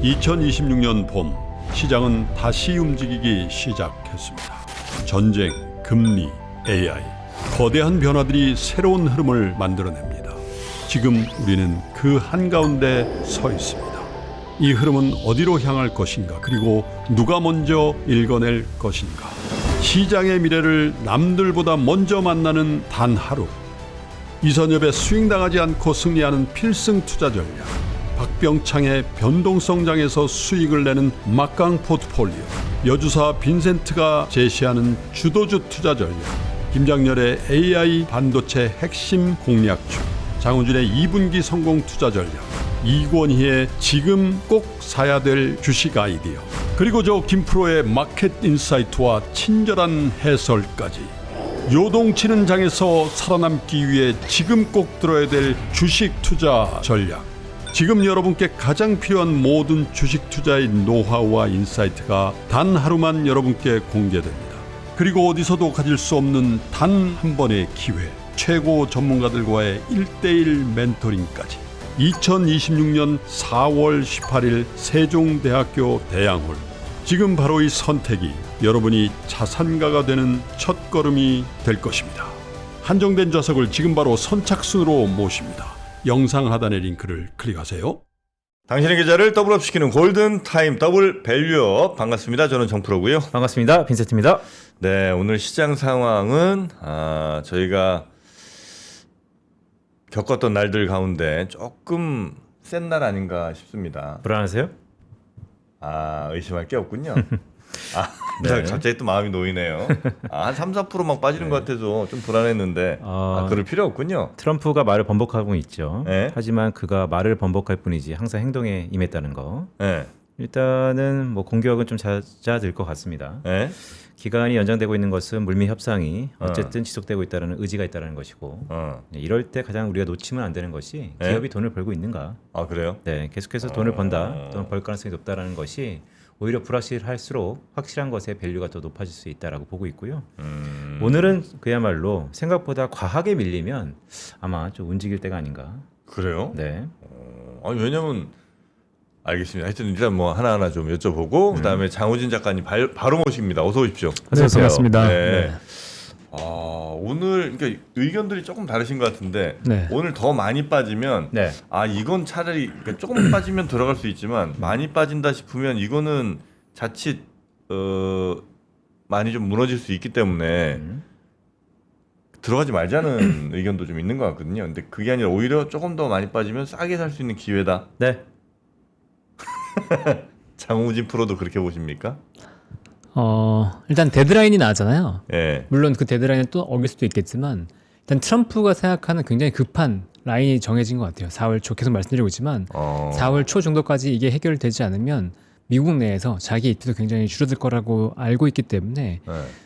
2026년 봄 시장은 다시 움직이기 시작했습니다. 전쟁, 금리, AI, 거대한 변화들이 새로운 흐름을 만들어냅니다. 지금 우리는 그 한가운데 서 있습니다. 이 흐름은 어디로 향할 것인가, 그리고 누가 먼저 읽어낼 것인가. 시장의 미래를 남들보다 먼저 만나는 단 하루. 이선엽의 스윙당하지 않고 승리하는 필승 투자 전략, 박병창의 변동성장에서 수익을 내는 막강 포트폴리오, 여주사 빈센트가 제시하는 주도주 투자 전략, 김장렬의 AI 반도체 핵심 공략주, 장우진의 2분기 성공 투자 전략, 이권희의 지금 꼭 사야 될 주식 아이디어, 그리고 저 김프로의 마켓 인사이트와 친절한 해설까지. 요동치는 장에서 살아남기 위해 지금 꼭 들어야 될 주식 투자 전략. 지금 여러분께 가장 필요한 모든 주식 투자의 노하우와 인사이트가 단 하루만 여러분께 공개됩니다. 그리고 어디서도 가질 수 없는 단 한 번의 기회, 최고 전문가들과의 1:1 멘토링까지. 2026년 4월 18일 세종대학교 대양홀. 지금 바로 이 선택이 여러분이 자산가가 되는 첫걸음이 될 것입니다. 한정된 좌석을 지금 바로 선착순으로 모십니다. 영상 하단의 링크를 클릭하세요. 당신의 계좌를 더블업시키는 골든타임 더블 밸류업. 반갑습니다. 저는 정프로고요. 반갑습니다. 빈센트입니다. 네, 오늘 시장 상황은 저희가 겪었던 날들 가운데 조금 센 날 아닌가 싶습니다. 불안하세요? 의심할 게 없군요. 네. 갑자기 또 마음이 놓이네요. 한 3-4% 막 빠지는 것 같아서 좀 불안했는데 그럴 필요 없군요. 트럼프가 말을 번복하고 있죠. 네. 하지만 그가 말을 번복할 뿐이지 항상 행동에 임했다는 거. 네. 일단은 뭐 공격은 좀 잦아들 것 같습니다. 네. 기간이 연장되고 있는 것은 물미 협상이 어쨌든 지속되고 있다는 의지가 있다는 것이고, 이럴 때 가장 우리가 놓치면 안 되는 것이 네. 기업이 돈을 벌고 있는가. 그래요? 네, 계속해서 돈을 번다 또는 벌 가능성이 높다라는 것이 오히려 불확실할수록 확실한 것의 밸류가 더 높아질 수 있다라고 보고 있고요. 오늘은 그야말로 생각보다 과하게 밀리면 아마 좀 움직일 때가 아닌가. 그래요? 네. 왜냐면 알겠습니다. 하여튼 일단 뭐 하나하나 좀 여쭤보고 그다음에 장우진 작가님 바로 모십니다. 어서 오십시오. 네, 반갑습니다. 네. 오늘 그러니까 의견들이 조금 다르신 것 같은데 네. 오늘 더 많이 빠지면 네. 이건 차라리 그러니까 조금 빠지면 들어갈 수 있지만 많이 빠진다 싶으면 이거는 자칫 많이 좀 무너질 수 있기 때문에 들어가지 말자는 의견도 좀 있는 것 같거든요. 근데 그게 아니라 오히려 조금 더 많이 빠지면 싸게 살 수 있는 기회다. 네. 장우진 프로도 그렇게 보십니까? 일단 데드라인이 나잖아요. 예. 물론 그 데드라인을 또 어길 수도 있겠지만 일단 트럼프가 생각하는 굉장히 급한 라인이 정해진 것 같아요. 4월 초 계속 말씀드리고 있지만 4월 초 정도까지 이게 해결되지 않으면 미국 내에서 자기 입지도 굉장히 줄어들 거라고 알고 있기 때문에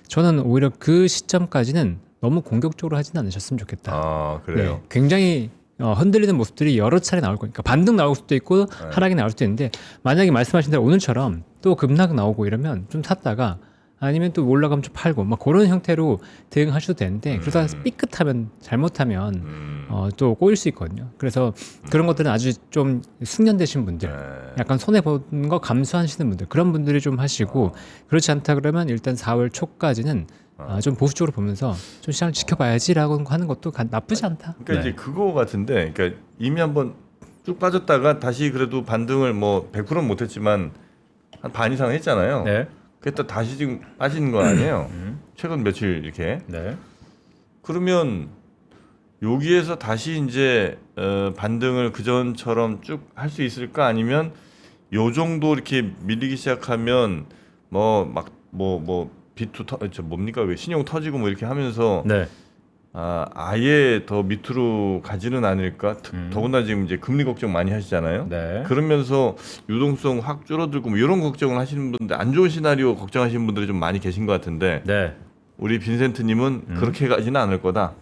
저는 오히려 그 시점까지는 너무 공격적으로 하지는 않으셨으면 좋겠다. 그래요? 네, 굉장히 흔들리는 모습들이 여러 차례 나올 거니까 반등 나올 수도 있고 하락이 나올 수도 있는데 만약에 말씀하신 대로 오늘처럼 또 급락 나오고 이러면 좀 샀다가 아니면 또 올라가면 좀 팔고 막 그런 형태로 대응하셔도 되는데 그러다 삐끗하면 잘못하면 또 꼬일 수 있거든요. 그래서 그런 것들은 아주 좀 숙련되신 분들, 약간 손해 보는 거 감수하시는 분들, 그런 분들이 좀 하시고 그렇지 않다 그러면 일단 4월 초까지는 좀 보수적으로 보면서 좀 시장을 지켜봐야지라고 하는 것도 나쁘지 않다. 그러니까 이제 그거 같은데, 그러니까 이미 한번 쭉 빠졌다가 다시 그래도 반등을 뭐 100%는 못했지만 한 반 이상 했잖아요. 네. 그랬다 다시 지금 빠지는 거 아니에요? 최근 며칠 이렇게. 네. 그러면 여기에서 다시 이제 반등을 그 전처럼 쭉 할 수 있을까? 아니면 요 정도 이렇게 밀리기 시작하면 뭡니까? 왜 신용 터지고 뭐 이렇게 하면서 네. 아예 더 밑으로 가지는 않을까? 더군다나 지금 이제 금리 걱정 많이 하시잖아요. 네. 그러면서 유동성 확 줄어들고 뭐 이런 걱정을 하시는 분들, 안 좋은 시나리오 걱정하시는 분들이 좀 많이 계신 것 같은데 네. 우리 빈센트님은 그렇게 가지는 않을 거다.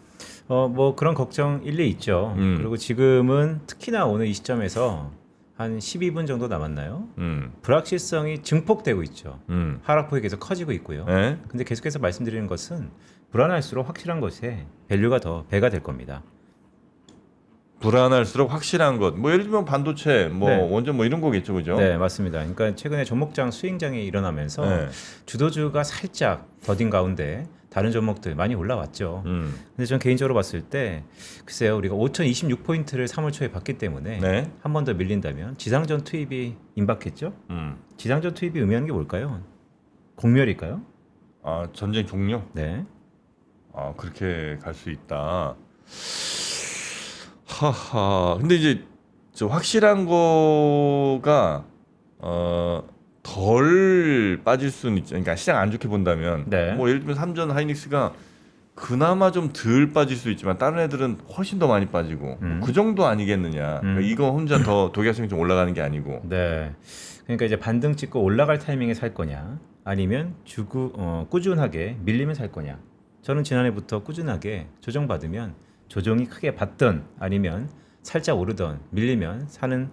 뭐 그런 걱정 일리 있죠. 그리고 지금은 특히나 오늘 이 시점에서 한 12분 정도 남았나요? 불확실성이 증폭되고 있죠. 하락폭이 계속 커지고 있고요. 네? 근데 계속해서 말씀드리는 것은 불안할수록 확실한 것에 밸류가 더 배가 될 겁니다. 불안할수록 확실한 것. 뭐 예를 들면 반도체, 뭐 네. 원전 뭐 이런 거겠죠, 그죠? 네, 맞습니다. 그러니까 최근에 종목장 수익장이 일어나면서 네. 주도주가 살짝 더딘 가운데 다른 종목들 많이 올라왔죠. 근데 전 개인적으로 봤을 때 글쎄요, 우리가 5,026포인트를 3월 초에 받기 때문에 네. 한 번 더 밀린다면 지상전 투입이 임박했죠. 지상전 투입이 의미하는 게 뭘까요? 공멸일까요? 아, 전쟁 종료? 네. 아, 그렇게 갈 수 있다. 하하. 근데 이제 저 확실한 거가 덜 빠질 수는 있죠. 그러니까 시장 안 좋게 본다면 네. 뭐 예를 들면 삼전 하이닉스가 그나마 좀 덜 빠질 수 있지만 다른 애들은 훨씬 더 많이 빠지고 그 정도 아니겠느냐. 그러니까 이거 혼자 더 독약성이 좀 올라가는 게 아니고. 네. 그러니까 이제 반등 찍고 올라갈 타이밍에 살 거냐, 아니면 꾸준하게 밀리면 살 거냐. 저는 지난해부터 꾸준하게 조정받으면 조정이 크게 받던 아니면 살짝 오르던 밀리면 사는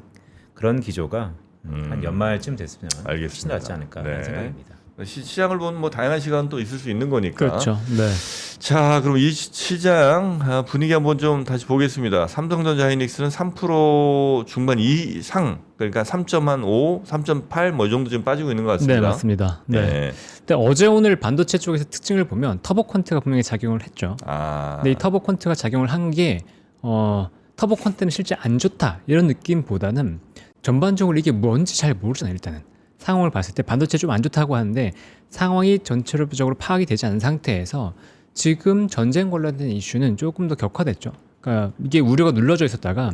그런 기조가 한 연말쯤 됐으면 훨씬 알겠습니다. 낫지 않을까라는 네. 생각입니다. 시장을 보면 뭐 다양한 시간도 있을 수 있는 거니까. 그렇죠. 네. 자, 그럼 이 시장 분위기 한번 좀 다시 보겠습니다. 삼성전자 하이닉스는 3% 중반 이상, 그러니까 3.5, 3.8 뭐 이 정도 지금 빠지고 있는 것 같습니다. 네, 맞습니다. 네. 근데 어제 오늘 반도체 쪽에서 특징을 보면 터보 퀀트가 분명히 작용을 했죠. 아, 근데 이 터보 퀀트가 작용을 한 게 터보 퀀트는 실제 안 좋다 이런 느낌보다는 전반적으로 이게 뭔지 잘 모르잖아요. 일단은 상황을 봤을 때 반도체 좀 안 좋다고 하는데 상황이 전체적으로 파악이 되지 않은 상태에서 지금 전쟁 관련된 이슈는 조금 더 격화됐죠. 그러니까 이게 우려가 눌러져 있었다가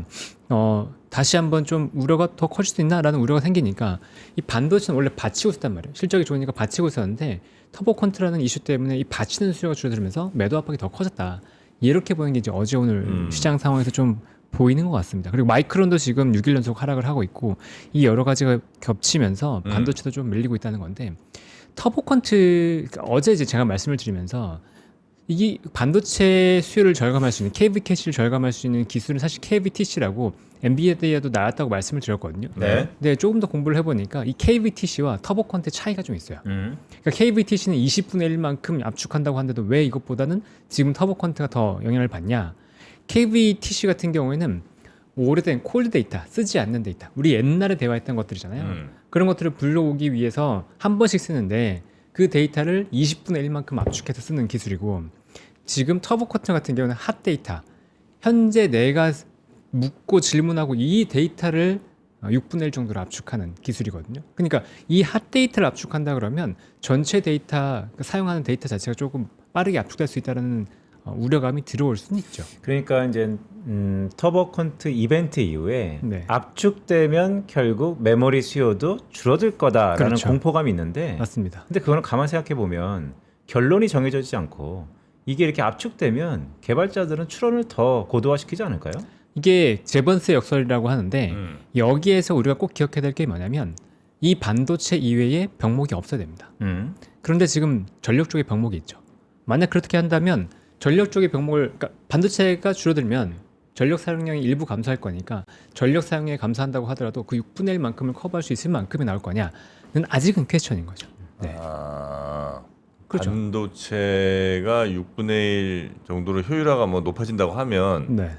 다시 한번 좀 우려가 더 커질 수 있나라는 우려가 생기니까 이 반도체는 원래 받치고 있었단 말이에요. 실적이 좋으니까 받치고 있었는데 터보 퀀트라는 이슈 때문에 이 받치는 수요가 줄어들면서 매도 압박이 더 커졌다. 이렇게 보이는 게 이제 어제 오늘 시장 상황에서 좀 보이는 것 같습니다. 그리고 마이크론도 지금 6일 연속 하락을 하고 있고 이 여러 가지가 겹치면서 반도체도 좀 밀리고 있다는 건데 터보 퀀트 그러니까 어제 이제 제가 말씀을 드리면서 이게 반도체 수요를 절감할 수 있는 KV 캐시를 절감할 수 있는 기술은 사실 KVTC라고 엔비디아도 나왔다고 말씀을 드렸거든요. 네. 근데 조금 더 공부를 해보니까 이 KVTC와 터보 퀀트의 차이가 좀 있어요. 그러니까 KVTC는 20분의 1만큼 압축한다고 하는데도 왜 이것보다는 지금 터보 퀀트가 더 영향을 받냐? KVTC 같은 경우에는 오래된 콜드 데이터, 쓰지 않는 데이터, 우리 옛날에 대화했던 것들이잖아요. 그런 것들을 불러오기 위해서 한 번씩 쓰는데 그 데이터를 20분의 1만큼 압축해서 쓰는 기술이고 지금 터보 쿼터 같은 경우는 핫 데이터, 현재 내가 묻고 질문하고 이 데이터를 6분의 1 정도로 압축하는 기술이거든요. 그러니까 이 핫 데이터를 압축한다 그러면 전체 데이터, 사용하는 데이터 자체가 조금 빠르게 압축될 수 있다는 우려감이 들어올 수는 있죠. 그러니까 이제 터보 퀀트 이벤트 이후에 네. 압축되면 결국 메모리 수요도 줄어들 거다라는 그렇죠. 공포감이 있는데 맞습니다. 근데 그거는 가만 생각해 보면 결론이 정해져 있지 않고 이게 이렇게 압축되면 개발자들은 추론을 더 고도화시키지 않을까요? 이게 제번스 역설이라고 하는데 여기에서 우리가 꼭 기억해야 될 게 뭐냐면 이 반도체 이외에 병목이 없어야 됩니다. 그런데 지금 전력 쪽에 병목이 있죠. 만약 그렇게 한다면 전력 쪽의 병목을 그러니까 반도체가 줄어들면 전력 사용량이 일부 감소할 거니까 전력 사용량이 감소한다고 하더라도 그 6분의 1만큼을 커버할 수 있을 만큼이 나올 거냐는 아직은 퀘스천인 거죠. 네. 아, 그렇죠. 반도체가 6분의 1 정도로 효율화가 뭐 높아진다고 하면 네.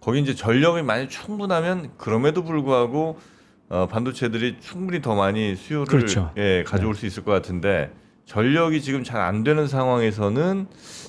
거기 이제 전력이 많이 충분하면 그럼에도 불구하고 반도체들이 충분히 더 많이 수요를 그렇죠. 가져올 수 있을 것 같은데 전력이 지금 잘 안 되는 상황에서는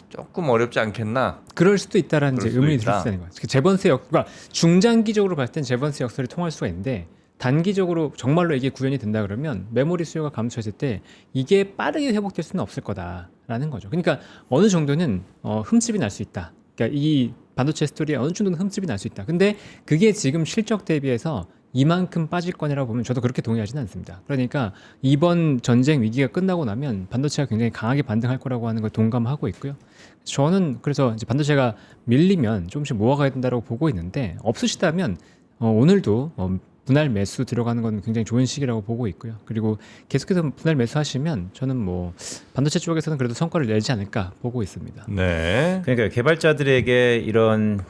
조금 어렵지 않겠나? 그럴 수도 있다라는 그럴 이제 수도 의문이 있다. 들 수 있는 거죠. 제번스 그러니까 중장기적으로 봤을 땐 제번스 역설이 통할 수가 있는데 단기적으로 정말로 이게 구현이 된다 그러면 메모리 수요가 감소했을 때 이게 빠르게 회복될 수는 없을 거다라는 거죠. 그러니까 어느 정도는 흠집이 날 수 있다. 그러니까 이 반도체 스토리에 어느 정도는 흠집이 날 수 있다. 근데 그게 지금 실적 대비해서 이만큼 빠질 거냐라고 보면 저도 그렇게 동의하지는 않습니다. 그러니까 이번 전쟁 위기가 끝나고 나면 반도체가 굉장히 강하게 반등할 거라고 하는 걸 동감하고 있고요. 저는 그래서 이제 반도체가 밀리면 조금씩 모아가야 된다고 보고 있는데 없으시다면 오늘도 분할 매수 들어가는 건 굉장히 좋은 시기라고 보고 있고요. 그리고 계속해서 분할 매수하시면 저는 뭐 반도체 쪽에서는 그래도 성과를 내지 않을까 보고 있습니다. 네. 그러니까 개발자들에게 이런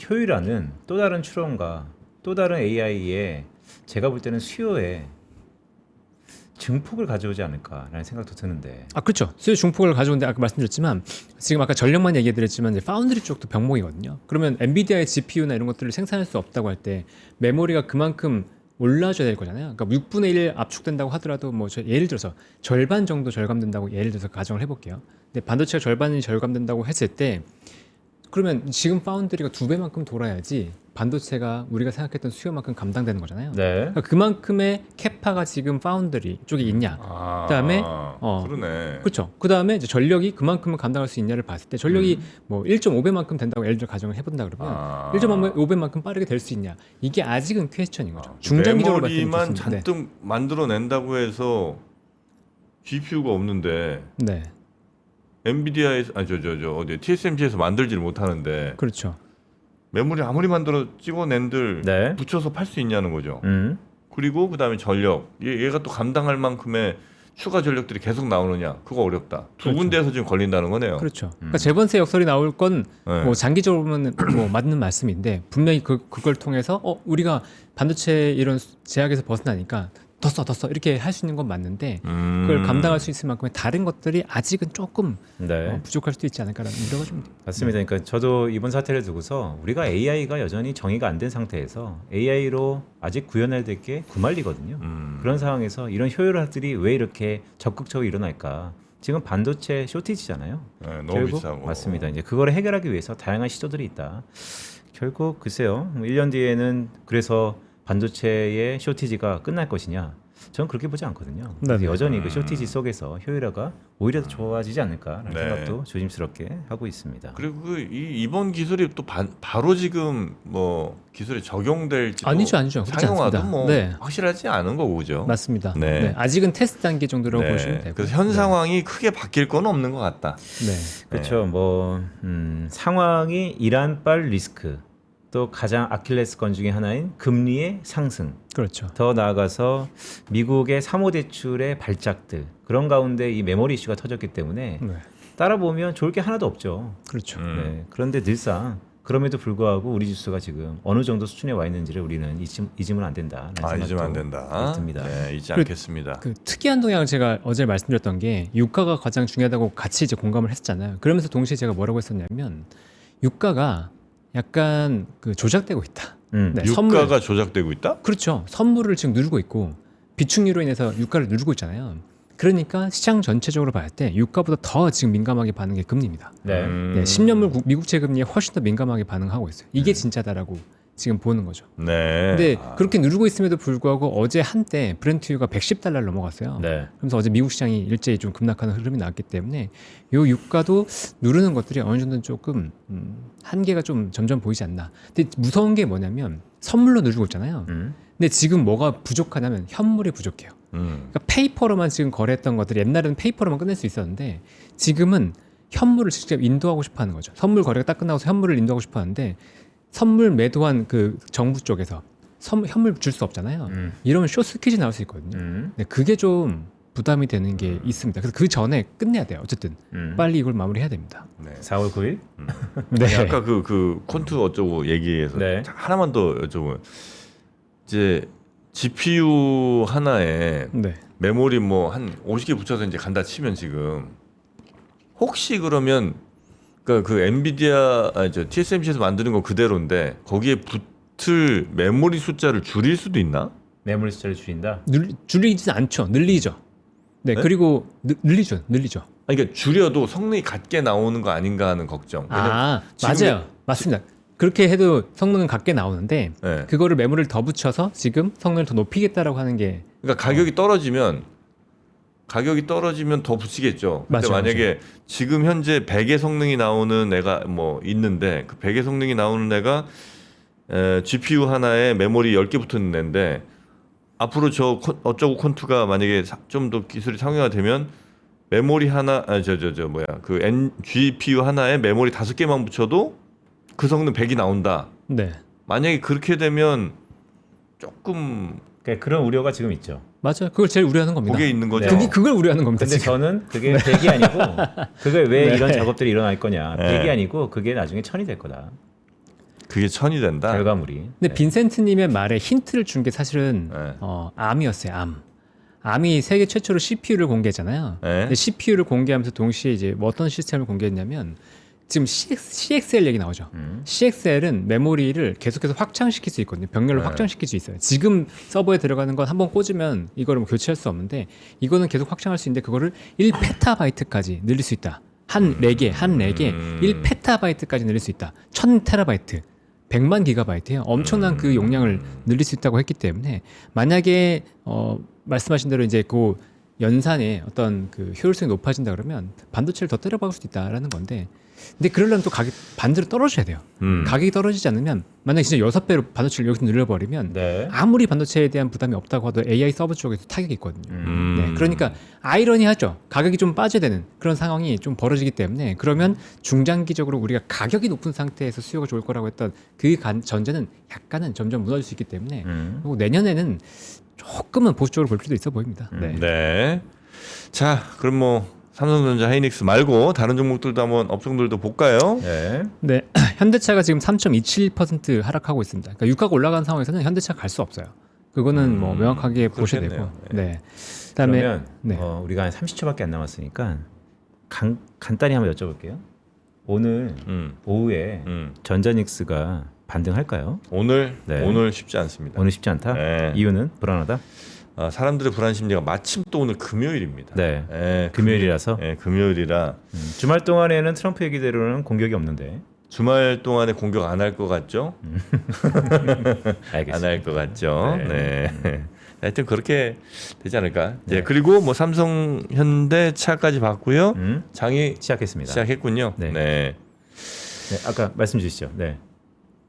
효율화는 또 다른 추론과 또 다른 AI의 제가 볼 때는 수요에 증폭을 가져오지 않을까라는 생각도 드는데. 아 그렇죠. 수요 중폭을 가져오는데 아까 말씀드렸지만 지금 아까 전력만 얘기해드렸지만 이제 파운드리 쪽도 병목이거든요. 그러면 엔비디아의 GPU나 이런 것들을 생산할 수 없다고 할 때 메모리가 그만큼 올라줘야 될 거잖아요. 그러니까 6분의 1 압축된다고 하더라도 뭐 예를 들어서 절반 정도 절감된다고 예를 들어서 가정을 해볼게요. 근데 반도체가 절반이 절감된다고 했을 때 그러면 지금 파운드리가 2배만큼 돌아야지 반도체가 우리가 생각했던 수요만큼 감당되는 거잖아요. 네. 그러니까 그만큼의 캐파가 지금 파운드리 쪽에 있냐. 그다음에 그러네. 그렇죠. 그다음에 이제 전력이 그만큼을 감당할 수 있냐를 봤을 때 전력이 뭐 1.5배만큼 된다고 예를 들어 가정을 해본다 그러면 1.5배만큼 빠르게 될 수 있냐. 이게 아직은 퀘스천인 거죠. 중장기적으로 봤을 때는 메모리만 좋습니다. 잔뜩 만들어낸다고 해서 GPU가 없는데 네. 엔비디아에서 어디 TSMC에서 만들지를 못하는데 그렇죠. 메모리 아무리 만들어 찍어낸들 네. 붙여서 팔 수 있냐는 거죠. 그리고 그다음에 전력 얘가 또 감당할 만큼의 추가 전력들이 계속 나오느냐 그거 어렵다. 두 그렇죠. 군데에서 지금 걸린다는 거네요. 그렇죠. 그러니까 재번세 역설이 나올 건 네. 뭐 장기적으로는 뭐 맞는 말씀인데 분명히 그걸 통해서 우리가 반도체 이런 제약에서 벗어나니까 더 써 이렇게 할 수 있는 건 맞는데 그걸 감당할 수 있을 만큼의 다른 것들이 아직은 조금 네. 부족할 수도 있지 않을까라는 우려가 좀 맞습니다. 그러니까 저도 이번 사태를 두고서 우리가 AI가 여전히 정의가 안 된 상태에서 AI로 아직 구현해야 될 게 구말리거든요. 그런 상황에서 이런 효율화들이 왜 이렇게 적극적으로 일어날까? 지금 반도체 쇼티지잖아요. 네, 너무 결국 비싸고. 맞습니다. 이제 그거를 해결하기 위해서 다양한 시도들이 있다. 결국 글쎄요. 1년 뒤에는 그래서 반도체의 쇼티지가 끝날 것이냐? 저는 그렇게 보지 않거든요. 네. 여전히 그 쇼티지 속에서 효율화가 오히려 더 좋아지지 않을까라는 네. 생각도 조심스럽게 하고 있습니다. 그리고 이번 기술이 또 바로 지금 뭐 기술이 적용될지 아니죠. 그렇지 상용화도 않습니다. 뭐 네. 확실하지 않은 거고 그죠? 맞습니다. 네. 네. 아직은 테스트 단계 정도라고 보시면 되고. 그래서 현 상황이 크게 바뀔 건 없는 것 같다. 네. 그렇죠. 뭐 상황이 이란발 리스크 또 가장 아킬레스건 중에 하나인 금리의 상승. 그렇죠. 더 나아가서 미국의 사모대출의 발작들 그런 가운데 이 메모리 이슈가 터졌기 때문에 네. 따라 보면 좋을 게 하나도 없죠. 그렇죠. 네. 그런데 늘상 그럼에도 불구하고 우리 지수가 지금 어느 정도 수준에 와 있는지를 우리는 잊으면 안 된다. 잊으면 안 된다. 듭니다. 네, 잊지 그- 않겠습니다. 그 특이한 동향을 제가 어제 말씀드렸던 게 유가가 가장 중요하다고 같이 이제 공감을 했잖아요. 그러면서 동시에 제가 뭐라고 했었냐면 유가가 약간 그 조작되고 있다. 네, 유가가 조작되고 있다? 그렇죠. 선물을 지금 누르고 있고 비축유로 인해서 유가를 누르고 있잖아요. 그러니까 시장 전체적으로 봤을 때 유가보다 더 지금 민감하게 반응한 게 금리입니다. 네. 네, 10년물 미국채 금리에 훨씬 더 민감하게 반응하고 있어요. 이게 진짜다라고 지금 보는 거죠. 네. 근데 그렇게 누르고 있음에도 불구하고 어제 한때 브렌트유가 110달러를 넘어갔어요. 네. 그래서 어제 미국 시장이 일제히 좀 급락하는 흐름이 나왔기 때문에 요 유가도 누르는 것들이 어느 정도는 조금 한계가 좀 점점 보이지 않나. 근데 무서운 게 뭐냐면 선물로 누르고 있잖아요. 근데 지금 뭐가 부족하냐면 현물이 부족해요. 그러니까 페이퍼로만 지금 거래했던 것들이 옛날에는 페이퍼로만 끝낼 수 있었는데 지금은 현물을 직접 인도하고 싶어하는 거죠. 선물 거래가 딱 끝나고서 현물을 인도하고 싶어하는데 선물 매도한 그 정부 쪽에서 현물 줄 수 없잖아요. 이러면 쇼스퀴즈 나올 수 있거든요. 근데 그게 좀 부담이 되는 게 있습니다. 그래서 그 전에 끝내야 돼요. 어쨌든 빨리 이걸 마무리해야 됩니다. 네. 4월 9일. 네. 아니, 아까 그 콘트 어쩌고 얘기해서 네. 하나만 더 여쭤보면 이제 GPU 하나에 네. 메모리 뭐 한 50개 붙여서 이제 간다 치면 지금 혹시 그러면 그 엔비디아 TSMC에서 만드는 거 그대로인데 거기에 붙을 메모리 숫자를 줄일 수도 있나? 매물 숫자를 줄인다. 줄이진 않죠. 늘리죠. 네, 네? 그리고 늘리죠. 아니, 그러니까 줄여도 성능이 같게 나오는 거 아닌가 하는 걱정. 지금 맞아요. 맞습니다. 그렇게 해도 성능은 같게 나오는데 네. 그거를 메모리를 더 붙여서 지금 성능을 더 높이겠다라고 하는 게 그러니까 가격이 떨어지면 더 붙이겠죠. 근데 맞아요, 만약에 지금 현재 100의 성능이 나오는 애가 뭐 있는데 그 100의 성능이 나오는 애가 GPU 하나에 메모리 10개 붙는 애인데 앞으로 저 어쩌고 콘투가 만약에 좀 더 기술이 상용화되면 메모리 하나 GPU 하나에 메모리 5개만 붙여도 그 성능 100이 나온다. 네. 만약에 그렇게 되면 조금 그러니까 그런 우려가 지금 있죠. 맞아요. 그걸 제일 우려하는 겁니다. 그게 있는 거죠. 네. 그걸 우려하는 겁니다. 근데 지금. 저는 그게 100이 아니고 그게 왜 네. 이런 작업들이 일어날 거냐. 네. 100이 아니고 그게 나중에 1000이 될 거다. 그게 1000이 된다. 결과물이. 근데 빈센트님의 말에 힌트를 준 게 사실은 네. 암이었어요. 암이 세계 최초로 CPU를 공개했잖아요. 네. 근데 CPU를 공개하면서 동시에 이제 뭐 어떤 시스템을 공개했냐면 지금 CXL 얘기 나오죠. CXL은 메모리를 계속해서 확장시킬 수 있거든요. 병렬로 네. 확장시킬 수 있어요. 지금 서버에 들어가는 건 한번 꽂으면 이거를 뭐 교체할 수 없는데 이거는 계속 확장할 수 있는데 그거를 1페타바이트까지 늘릴 수 있다. 한 렉에 1페타바이트까지 늘릴 수 있다. 1000테라바이트. 100만 기가바이트예요. 엄청난 그 용량을 늘릴 수 있다고 했기 때문에 만약에 말씀하신 대로 이제 그 연산의 어떤 그 효율성이 높아진다 그러면 반도체를 더 때려박을 수도 있다라는 건데 근데 그러려면 또 가격 반대로 떨어져야 돼요. 가격이 떨어지지 않으면 만약에 진짜 6배로 반도체를 여기서 늘려버리면 네. 아무리 반도체에 대한 부담이 없다고 하도 AI 서버 쪽에서 타격이 있거든요. 음. 네, 그러니까 아이러니하죠. 가격이 좀 빠져야 되는 그런 상황이 좀 벌어지기 때문에 그러면 중장기적으로 우리가 가격이 높은 상태에서 수요가 좋을 거라고 했던 그 전제는 약간은 점점 무너질 수 있기 때문에 그리고 내년에는 조금은 보수적으로 볼 필요도 있어 보입니다. 네. 네. 자, 그럼 뭐 삼성전자, 하이닉스 말고 다른 종목들도 한번 업종들도 볼까요? 네. 네, 현대차가 지금 3.27% 하락하고 있습니다. 그러니까 유가가 올라간 상황에서는 현대차 갈 수 없어요. 그거는 뭐 명확하게 보셔야 되고. 그렇겠네요. 네. 그다음에 그러면 네. 우리가 한 30초밖에 안 남았으니까 간단히 한번 여쭤볼게요. 오늘 오후에 전자닉스가 반등할까요? 오늘 네. 오늘 쉽지 않습니다. 오늘 쉽지 않다. 네. 이유는 불안하다. 사람들의 불안 심리가 마침 또 오늘 금요일입니다. 네. 네, 금요일이라서 금요일이라 주말 동안에는 트럼프 얘기대로는 공격이 없는데. 주말 동안에 공격 안 할 것 같죠? 알겠습니다. 안 할 것 같죠? 네. 네. 하여튼 그렇게 되지 않을까? 네. 그리고 뭐 삼성, 현대차까지 봤고요. 장이 시작했습니다. 시작했군요. 네. 네. 네, 아까 말씀 주시죠. 네.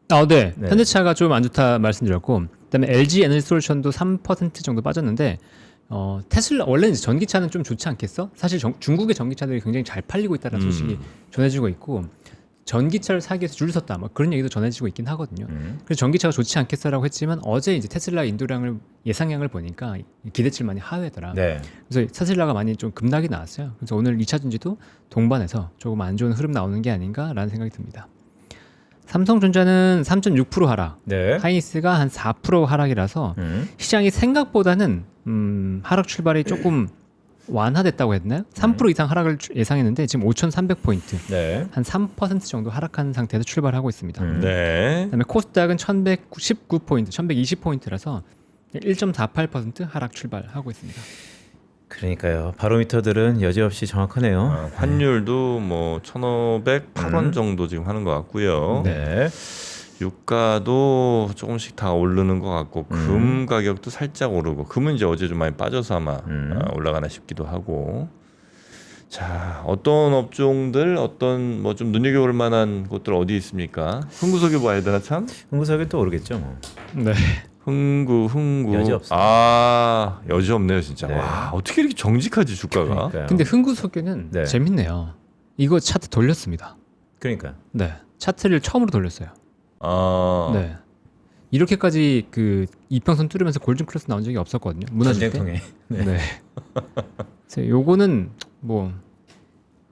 네. 네. 현대차가 좀 안 좋다 말씀드렸고, 그다음에 LG 에너지솔루션도 3% 정도 빠졌는데, 테슬라 원래 이제 전기차는 좀 좋지 않겠어? 사실 중국의 전기차들이 굉장히 잘 팔리고 있다는 소식이 전해지고 있고, 전기차를 사기 위해서 줄 섰다, 뭐 그런 얘기도 전해지고 있긴 하거든요. 그래서 전기차가 좋지 않겠어라고 했지만 어제 이제 테슬라 인도량을 예상량을 보니까 기대치를 많이 하회더라. 네. 그래서 테슬라가 많이 좀 급락이 나왔어요. 그래서 오늘 2차 전지도 동반해서 조금 안 좋은 흐름 나오는 게 아닌가라는 생각이 듭니다. 삼성전자는 3.6% 하락, 네. 하이닉스가 한 4% 하락이라서 시장이 생각보다는 하락 출발이 조금 완화됐다고 했나요? 3% 이상 하락을 예상했는데 지금 5,300포인트, 네. 한 3% 정도 하락한 상태에서 출발하고 있습니다. 네. 그다음에 코스닥은 1,119포인트, 1,120포인트라서 1.48% 하락 출발하고 있습니다. 그러니까요. 바로미터들은 여지없이 정확하네요. 환율도 뭐 1,508원 정도 지금 하는 것 같고요. 네. 유가도 조금씩 다 오르는 것 같고 금 가격도 살짝 오르고 금은 이제 어제 좀 많이 빠져서 아마 올라가나 싶기도 하고. 자, 어떤 업종들, 어떤 뭐 좀 눈여겨볼 만한 곳들 어디 있습니까? 흥구석에 봐야 되나 참? 흥구석은 또 오르겠죠. 뭐. 네. 흥구. 여지 없어요. 여지 없네요 진짜. 네. 와, 어떻게 이렇게 정직하지 주가가? 그러니까요. 근데 흥구석유는 네. 재밌네요. 이거 차트 돌렸습니다. 그러니까. 네. 차트를 처음으로 돌렸어요. 네. 이렇게까지 그 이평선 뚫으면서 골든 크로스 나온 적이 없었거든요. 무너질 때. 전쟁통에. 네. 그래서 요거는 뭐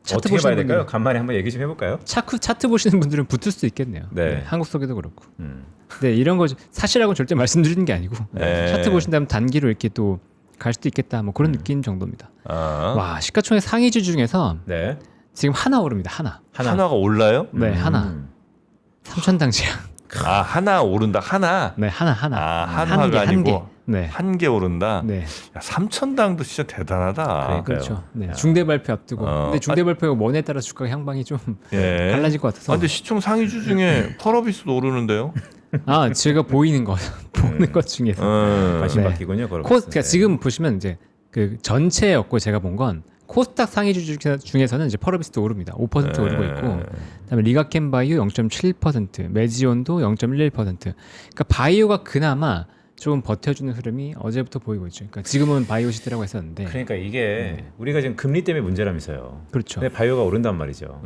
차트 어떻게 봐야 보시는 될까요? 분들, 간만에 한번 얘기 좀 해볼까요? 차트 보시는 분들은 붙을 수도 있겠네요. 네. 한국석유도 그렇고. 음. 네, 이런 거 사실하고는 절대 말씀드리는 게 아니고 네. 차트 보신다면 단기로 이렇게 또 갈 수도 있겠다. 뭐 그런 느낌 정도입니다. 와, 시가총액 상위주 중에서 네. 지금 하나 오릅니다. 하나. 하나가 올라요? 네, 하나. 3,000당지야. 하나 오른다. 하나. 네, 하나. 한화가 한 개. 아니고 네. 한 개 오른다. 네. 야, 3,000당도 진짜 대단하다. 그러니까요. 그렇죠. 네. 중대 발표 앞두고. 근데 중대 발표가 뭐냐에 따라 주가 향방이 좀 예. 달라질 것 같아서. 근데 시총 상위주 중에 펄어비스도 오르는데요. 제가 보이는 것 중에서. 관심 네. 바뀌군요. 그러니까 지금 보시면 이제 그 전체였고 제가 본 건 코스닥 상위주 중에서는 이제 펄어비스도 오릅니다. 5% 오르고 있고, 그다음에 리가켄 바이오 0.7%, 메지온도 0.11%. 그러니까 바이오가 그나마 좀 버텨주는 흐름이 어제부터 보이고 있죠. 그러니까 지금은 바이오 시대라고 했었는데. 그러니까 이게 우리가 지금 금리 때문에 문제라면서요. 그렇죠. 근데 바이오가 오른단 말이죠.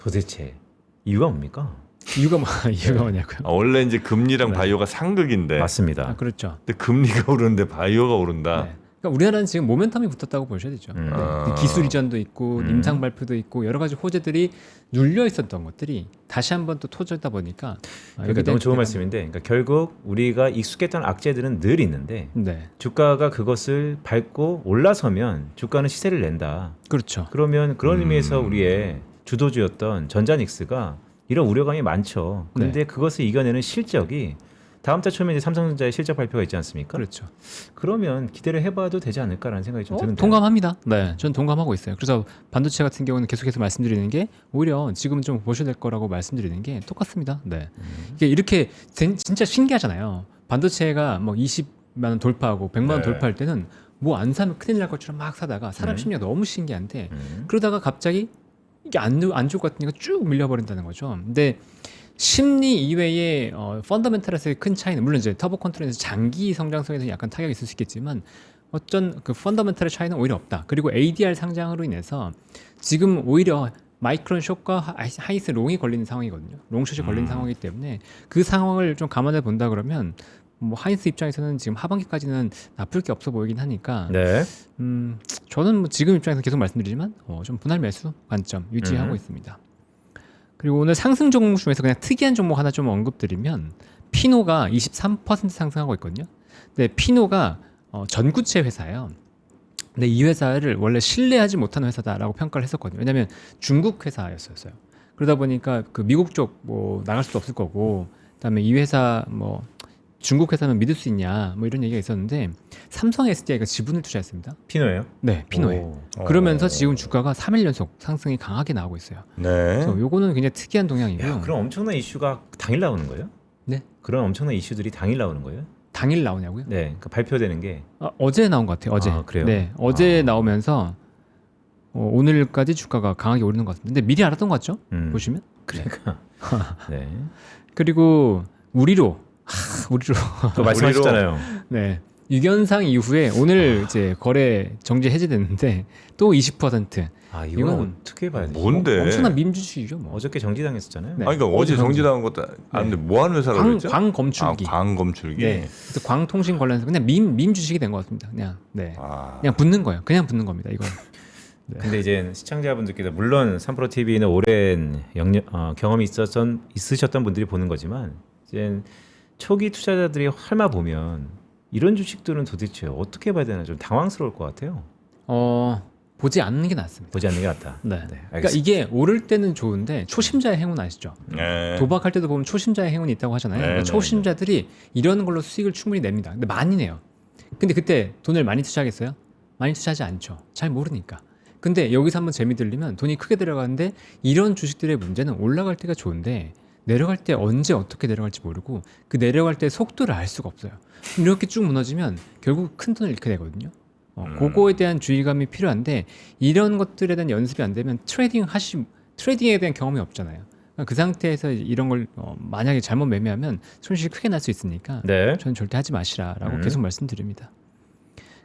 도대체 이유가 뭡니까? 이유가 뭐냐고요? 원래 이제 금리랑 네. 바이오가 상극인데. 맞습니다. 그렇죠. 근데 금리가 오르는데 바이오가 오른다. 네. 그러니까 우리나라는 지금 모멘텀이 붙었다고 보셔야 되죠. 네. 기술 이전도 있고 임상 발표도 있고 여러 가지 호재들이 눌려 있었던 것들이 다시 한번 또 터졌다 보니까 그러니까 너무 좋은 말씀인데, 그러니까 결국 우리가 익숙했던 악재들은 늘 있는데 네, 주가가 그것을 밟고 올라서면 주가는 시세를 낸다. 그렇죠. 그러면 그런 의미에서 우리의 주도주였던 전자닉스가 이런 우려감이 많죠. 근데 그것을 이겨내는 실적이 다음 달 초면 이제 삼성전자의 실적 발표가 있지 않습니까? 그렇죠. 그러면 기대를 해봐도 되지 않을까라는 생각이 좀 드는데. 동감합니다. 네, 전 동감하고 있어요. 그래서 반도체 같은 경우는 계속해서 말씀드리는 게 오히려 지금 좀 보셔야 될 거라고 말씀드리는 게 똑같습니다. 네, 이게 이렇게 진짜 신기하잖아요. 반도체가 뭐 20만 원 돌파하고 100만 원 돌파할 때는 뭐 안 사면 큰일 날 것처럼 막 사다가 사람 심리가 너무 신기한데 그러다가 갑자기 이게 안 좋을 것 같으니까 쭉 밀려버린다는 거죠. 근데 심리 이외의 펀더멘탈에서의 큰 차이는 물론 이제 터보 컨트롤에서 장기 성장성에서 약간 타격이 있을 수 있겠지만 어쩐 그 펀더멘탈의 차이는 오히려 없다. 그리고 ADR 상장으로 인해서 지금 오히려 마이크론 숏과 하이스 롱이 걸리는 상황이거든요. 롱숏이 걸리는 상황이기 때문에 그 상황을 좀 감안해 본다 그러면 뭐 하이스 입장에서는 지금 하반기까지는 나쁠 게 없어 보이긴 하니까 네. 저는 뭐 지금 입장에서 계속 말씀드리지만 좀 분할 매수 관점 유지하고 있습니다. 그리고 오늘 상승 종목 중에서 그냥 특이한 종목 하나 좀 언급드리면 피노가 23% 상승하고 있거든요. 근데 피노가 전구체 회사예요. 근데 이 회사를 원래 신뢰하지 못하는 회사다라고 평가를 했었거든요. 왜냐하면 중국 회사였어요. 그러다 보니까 그 미국 쪽 뭐 나갈 수도 없을 거고, 그다음에 이 회사 뭐 중국 회사면 믿을 수 있냐 뭐 이런 얘기가 있었는데 삼성 SDI가 지분을 투자했습니다. 피노예요? 네, 피노에. 그러면서 지금 주가가 3일 연속 상승이 강하게 나오고 있어요. 네. 그래서 요거는 굉장히 특이한 동향이고요. 야, 그럼 엄청난 이슈가 당일 나오는 거예요? 네. 그런 엄청난 이슈들이 당일 나오는 거예요? 당일 나오냐고요? 네. 그 발표되는 게. 어제 나온 것 같아요. 어제. 아, 그래요? 네, 어제 나오면서 오늘까지 주가가 강하게 오르는 것 같습니다. 근데 미리 알았던 것 같죠? 보시면. 그러니까. 네. 그리고 우리로 또 말씀하셨잖아요. 네. 유견상 이후에 오늘 이제 거래 정지 해제됐는데 또 20%. 아, 이건 이건 어떻게 봐야 되지? 뭔데? 엄청난 밈주식이죠, 뭐. 어저께 정지당했었잖아요. 네. 아니, 그러니까 어제 정지당한 것도 아닌데 뭐 하는 회사라고 그랬죠? 광검출기. 광검출기. 네. 그래서 광통신 관련해서 그냥 밈 주식이 된 것 같습니다. 그냥 네. 그냥 붙는 거예요. 그냥 붙는 겁니다. 이거. 네. 근데 이제 시청자분들께서 물론 3프로 TV는 오랜 경험이 있으셨던 분들이 보는 거지만 이제 초기 투자자들이 핥아 보면 이런 주식들은 도대체 어떻게 봐야 되나 좀 당황스러울 것 같아요. 보지 않는 게 낫습니다. 보지 않는 게 낫다. 네. 네, 그러니까 이게 오를 때는 좋은데 초심자의 행운 아시죠? 네. 도박할 때도 보면 초심자의 행운이 있다고 하잖아요. 네, 그러니까 네, 초심자들이 이런 걸로 수익을 충분히 냅니다. 근데 많이 내요. 근데 그때 돈을 많이 투자하겠어요? 많이 투자하지 않죠. 잘 모르니까. 근데 여기서 한번 재미 들리면 돈이 크게 들어가는데 이런 주식들의 문제는 올라갈 때가 좋은데 내려갈 때 언제 어떻게 내려갈지 모르고 그 내려갈 때 속도를 알 수가 없어요. 이렇게 쭉 무너지면 결국 큰 돈을 잃게 되거든요. 그거에 대한 주의감이 필요한데 이런 것들에 대한 연습이 안 되면 트레이딩에 대한 경험이 없잖아요. 그러니까 그 상태에서 이런 걸 만약에 잘못 매매하면 손실이 크게 날 수 있으니까 네. 저는 절대 하지 마시라라고 계속 말씀드립니다.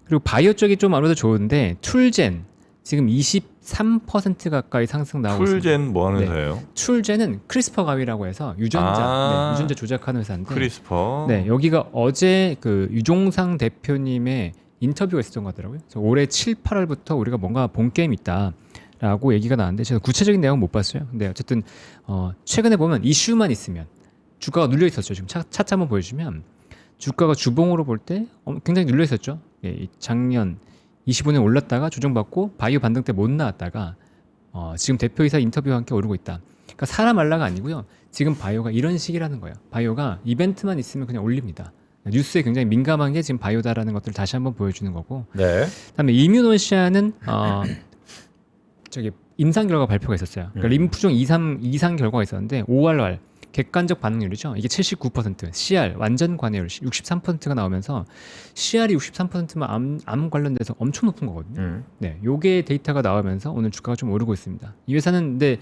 그리고 바이오 쪽이 좀 아무래도 좋은데 툴젠 지금 23% 가까이 상승 나오고 있습니다. 풀젠 뭐 하는 네. 회사예요? 툴젠은 크리스퍼 가위라고 해서 유전자 조작하는 회사인데 크리스퍼. 네, 여기가 어제 그 유종상 대표님의 인터뷰가 있었던 것 같더라고요. 그래서 올해 7, 8월부터 우리가 뭔가 본 게임이 있다라고 얘기가 나왔는데 제가 구체적인 내용은 못 봤어요. 근데 어쨌든 최근에 보면 이슈만 있으면 주가가 눌려 있었죠. 지금 차트 한번 보여주면 주가가 주봉으로 볼 때 굉장히 눌려 있었죠. 예, 작년 25년 올랐다가 조정받고 바이오 반등 때 못 나왔다가 지금 대표이사 인터뷰와 함께 오르고 있다. 그러니까 사람 알라가 아니고요. 지금 바이오가 이런 식이라는 거예요. 바이오가 이벤트만 있으면 그냥 올립니다. 뉴스에 굉장히 민감한 게 지금 바이오다라는 것들을 다시 한번 보여주는 거고. 네. 그다음에 이뮤노시아는 저기 임상 결과 발표가 있었어요. 그러니까 림프종 이상 결과가 있었는데 ORR 객관적 반응률이죠. 이게 79%, CR 완전 관여율 63%가 나오면서 CR이 63%면 암 관련돼서 엄청 높은 거거든요. 네, 요게 데이터가 나오면서 오늘 주가가 좀 오르고 있습니다. 이 회사는 근데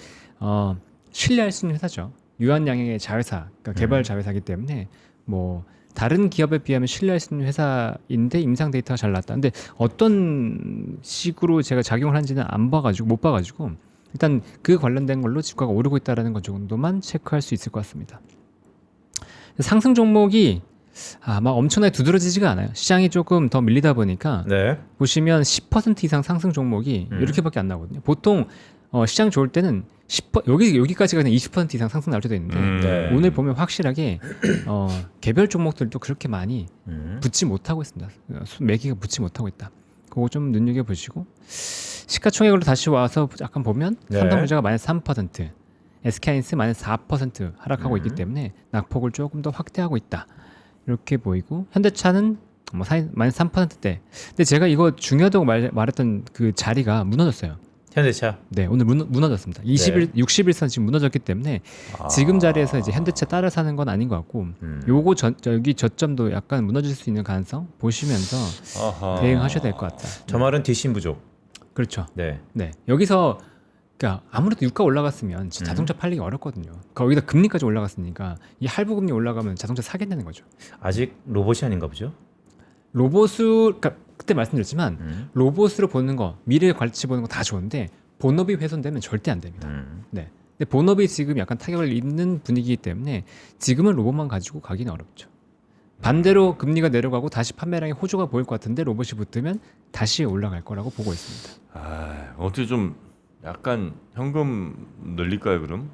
신뢰할 수 있는 회사죠. 유한양행의 자회사, 그러니까 개발 자회사이기 때문에 뭐 다른 기업에 비하면 신뢰할 수 있는 회사인데 임상 데이터가 잘 나왔다. 근데 어떤 식으로 제가 작용을 하는지는 못 봐가지고 일단 그 관련된 걸로 주가가 오르고 있다는 것 정도만 체크할 수 있을 것 같습니다. 상승 종목이 막 엄청나게 두드러지지가 않아요. 시장이 조금 더 밀리다 보니까 네. 보시면 10% 이상 상승 종목이 이렇게밖에 안 나거든요. 보통 시장 좋을 때는 10% 여기까지가 그냥 20% 이상 상승 나올 때도 있는데 네. 오늘 보면 확실하게 개별 종목들도 그렇게 많이 음. 붙지 못하고 있습니다. 매기가 붙지 못하고 있다. 그거 좀 눈여겨 보시고 시가총액으로 다시 와서 약간 보면 네. 삼성전자가 마이너스 3%, SK하이닉스 마이너스 4% 하락하고 있기 때문에 낙폭을 조금 더 확대하고 있다. 이렇게 보이고 현대차는 뭐 마이너스 3%대. 근데 제가 이거 중요하다고 말했던 그 자리가 무너졌어요. 현대차. 네, 오늘 무너졌습니다. 60일선 지금 무너졌기 때문에 지금 자리에서 이제 현대차 따라 사는 건 아닌 것 같고, 요거 여기 저점도 약간 무너질 수 있는 가능성 보시면서 아하. 대응하셔야 될 것 같다. 저 말은 뒷심 부족. 그렇죠. 네. 네, 여기서 그러니까 아무래도 유가 올라갔으면 자동차 팔리기 어렵거든요. 거기다 금리까지 올라갔으니까 이 할부 금리 올라가면 자동차 사겠다는 거죠. 아직 로봇이 아닌가 보죠. 그러니까 그때 말씀드렸지만 로봇으로 보는 거, 미래 관치 보는 거 다 좋은데 본업이 훼손되면 절대 안 됩니다. 네. 근데 본업이 지금 약간 타격을 입는 분위기이기 때문에 지금은 로봇만 가지고 가기는 어렵죠. 반대로 금리가 내려가고 다시 판매량이 호조가 보일 것 같은데 로봇이 붙으면 다시 올라갈 거라고 보고 있습니다. 어떻게 좀 약간 현금 늘릴까요 그럼?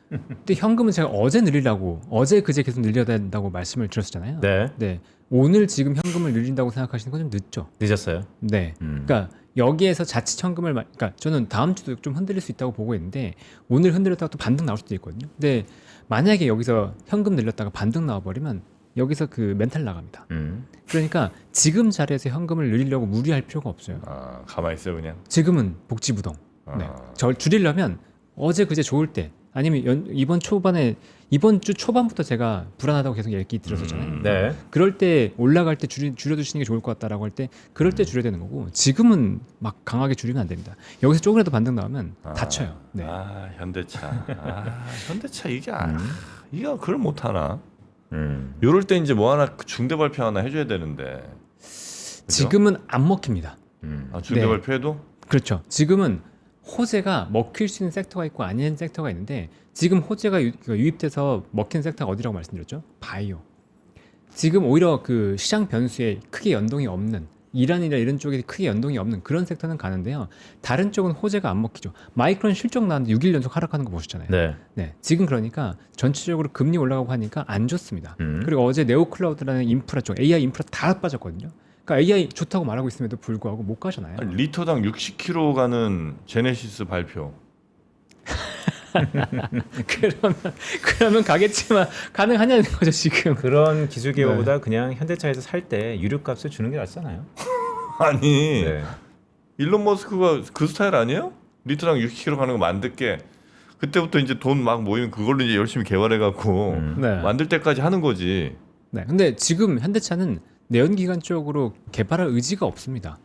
근데 현금은 제가 어제 늘리려고 어제 그제 계속 늘려야 된다고 말씀을 드렸잖아요. 네. 네. 오늘 지금 현금을 늘린다고 생각하시는 건 좀 늦죠. 늦었어요. 네. 그러니까 여기에서 자칫 현금을 그러니까 저는 다음 주도 좀 흔들릴 수 있다고 보고 있는데 오늘 흔들렸다가 또 반등 나올 수도 있거든요. 근데 만약에 여기서 현금 늘렸다가 반등 나와버리면 여기서 그 멘탈 나갑니다. 그러니까 지금 자리에서 현금을 늘리려고 무리할 필요가 없어요. 가만히 있어 그냥. 지금은 복지부동. 네. 저 줄이려면 어제 그제 좋을 때 아니면 이번 주 초반부터 제가 불안하다고 계속 얘기 드렸었잖아요. 네. 그럴 때 올라갈 때 줄여두시는 게 좋을 것 같다라고 할 때 그럴 때 줄여야 되는 거고 지금은 막 강하게 줄이면 안 됩니다. 여기서 조금이라도 반등 나오면 다쳐요. 네. 현대차. 현대차 이게 그걸 못 하나? 요럴 때 이제 뭐 하나 중대 발표 하나 해줘야 되는데. 그죠? 지금은 안 먹힙니다. 중대 네. 발표해도? 그렇죠. 지금은 호재가 먹힐 수 있는 섹터가 있고 아닌 섹터가 있는데 지금 호재가 유입돼서 먹힌 섹터가 어디라고 말씀드렸죠? 바이오. 지금 오히려 그 시장 변수에 크게 연동이 없는 이란이나 이런 쪽에 크게 연동이 없는 그런 섹터는 가는데요. 다른 쪽은 호재가 안 먹히죠. 마이크론 실적 나왔는데 6일 연속 하락하는 거 보셨잖아요. 네. 네, 지금 그러니까 전체적으로 금리 올라가고 하니까 안 좋습니다. 그리고 어제 네오클라우드라는 인프라 쪽 AI 인프라 다 빠졌거든요. 그러니까 AI 좋다고 말하고 있음에도 불구하고 못 가잖아요. 리터당 60kg 가는 제네시스 발표. 그러면 가겠지만 가능하냐는 거죠 지금. 그런 기술 기업보다 그냥 현대차에서 살 때 유류값을 주는 게 낫잖아요. 아니 네. 일론 머스크가 그 스타일 아니에요? 리터당 60kg 가는 거 만들게. 그때부터 이제 돈 막 모이면 그걸로 이제 열심히 개발해갖고 네. 만들 때까지 하는 거지. 네. 근데 지금 현대차는 내연기관 쪽으로 개발할 의지가 없습니다.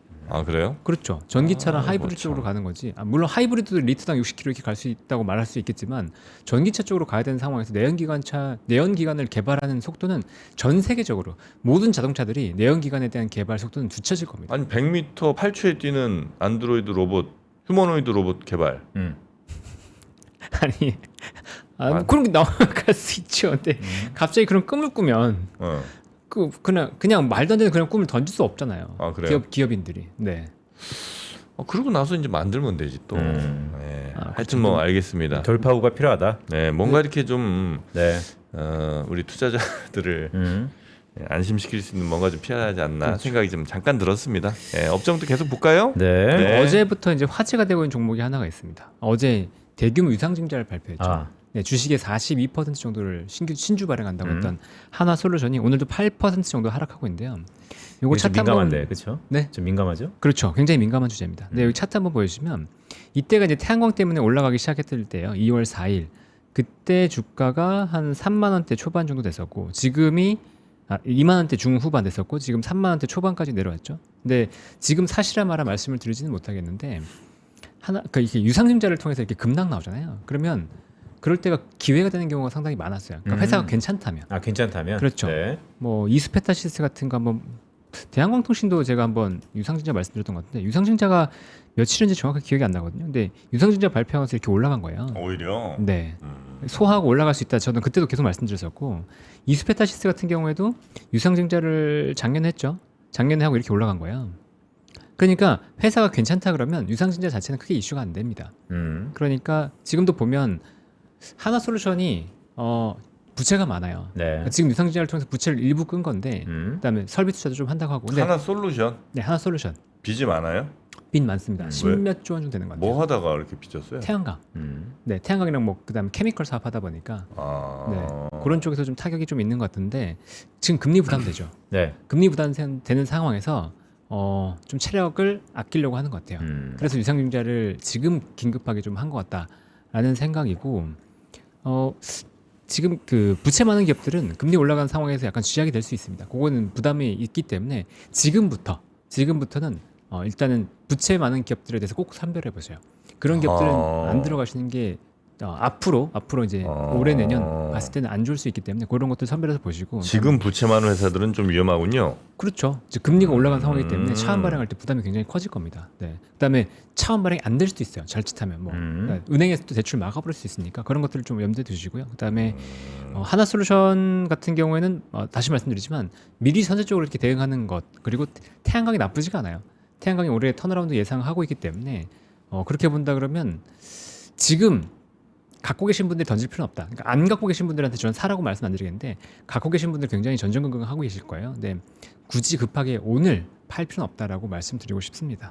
그래요? 그렇죠. 전기차랑 하이브리드 참. 쪽으로 가는 거지. 물론 하이브리드도 리터당 60km 이렇게 갈 수 있다고 말할 수 있겠지만 전기차 쪽으로 가야 되는 상황에서 내연기관을 개발하는 속도는 전 세계적으로 모든 자동차들이 내연기관에 대한 개발 속도는 뒤처질 겁니다. 아니 100m 8초에 뛰는 안드로이드 로봇, 휴머노이드 로봇 개발. 아니 뭐 그런 게 나갈 수 있죠. 근데 갑자기 그런 꿈을 꾸면 그냥 말도 안 되는 그런 꿈을 던질 수 없잖아요. 그래요? 기업인들이. 네. 그러고 나서 이제 만들면 되지 또. 네. 하여튼 뭐 알겠습니다. 돌파구가 필요하다. 네, 뭔가 이렇게 좀 네. 우리 투자자들을 안심시킬 수 있는 뭔가 좀 필요하지 않나 생각이 좀 잠깐 들었습니다. 네, 업종도 계속 볼까요? 네. 네. 어제부터 이제 화제가 되고 있는 종목이 하나가 있습니다. 어제 대규모 유상증자를 발표했죠. 네, 주식의 42% 정도를 신주 발행한다고 했던 하나솔루션이 오늘도 8% 정도 하락하고 있는데요. 요거 차트 민감한데, 한번 그렇죠? 네, 좀 민감하죠? 그렇죠. 굉장히 민감한 주제입니다. 네, 여기 차트 한번 보여주시면 이때가 이제 태양광 때문에 올라가기 시작했을 때요. 2월 4일 그때 주가가 한 3만 원대 초반 정도 됐었고 지금이 2만 원대 중후반 됐었고 지금 3만 원대 초반까지 내려왔죠. 근데 지금 사실은 말씀을 드리지는 못하겠는데 그러니까 이렇게 유상증자를 통해서 이렇게 급락 나오잖아요. 그러면 그럴 때가 기회가 되는 경우가 상당히 많았어요. 그러니까 회사가 괜찮다면. 괜찮다면. 그렇죠. 네. 뭐 이스페타시스 같은 거 한번 대한광통신도 제가 한번 유상증자 말씀드렸던 것 같은데 유상증자가 며칠인지 정확하게 기억이 안 나거든요. 근데 유상증자 발표하면서 이렇게 올라간 거예요. 오히려. 네. 소화하고 올라갈 수 있다. 저는 그때도 계속 말씀드렸었고 이수페타시스 같은 경우에도 유상증자를 작년에 했죠. 작년에 하고 이렇게 올라간 거예요. 그러니까 회사가 괜찮다 그러면 유상증자 자체는 크게 이슈가 안 됩니다. 그러니까 지금도 보면 하나솔루션이 부채가 많아요. 네. 그러니까 지금 유상증자를 통해서 부채를 일부 끈 건데 그다음에 설비 투자도 좀 한다고 하고 근데 하나 솔루션 네, 하나솔루션 빚이 많아요? 빚 많습니다. 10몇 조 원 정도 되는 것 같아요. 뭐 하다가 이렇게 빚졌어요? 태양광. 네, 태양광이랑 뭐 그다음에 케미컬 사업하다 보니까 아. 네, 그런 쪽에서 좀 타격이 좀 있는 것 같은데 지금 금리 부담되죠. 네. 금리 부담되는 상황에서 좀 체력을 아끼려고 하는 것 같아요. 그래서 유상증자를 지금 긴급하게 좀 한 것 같다라는 생각이고 지금 그 부채 많은 기업들은 금리 올라간 상황에서 약간 쥐약이 될 수 있습니다. 그거는 부담이 있기 때문에 지금부터는 일단은 부채 많은 기업들에 대해서 꼭 선별해 보세요. 그런 기업들은 안 들어가시는 게 앞으로 이제 올해 내년 봤을 때는 안 좋을 수 있기 때문에 그런 것들 선별해서 보시고 지금 부채 많은 회사들은 좀 위험하군요. 그렇죠. 이제 금리가 올라간 상황이기 때문에 차환 발행할 때 부담이 굉장히 커질 겁니다. 네. 그다음에 차환 발행이 안 될 수도 있어요. 자칫하면 뭐 그러니까 은행에서도 대출 막아버릴 수 있으니까 그런 것들을 좀 염두에 두시고요. 그다음에 하나솔루션 같은 경우에는 다시 말씀드리지만 미리 선제적으로 이렇게 대응하는 것 그리고 태양광이 나쁘지가 않아요. 태양광이 올해 턴어라운드 예상하고 있기 때문에 그렇게 본다 그러면 지금 갖고 계신 분들이 던질 필요는 없다. 그러니까 안 갖고 계신 분들한테 저는 사라고 말씀 안 드리겠는데 갖고 계신 분들 굉장히 전전긍긍하고 계실 거예요. 근데 굳이 급하게 오늘 팔 필요는 없다라고 말씀드리고 싶습니다.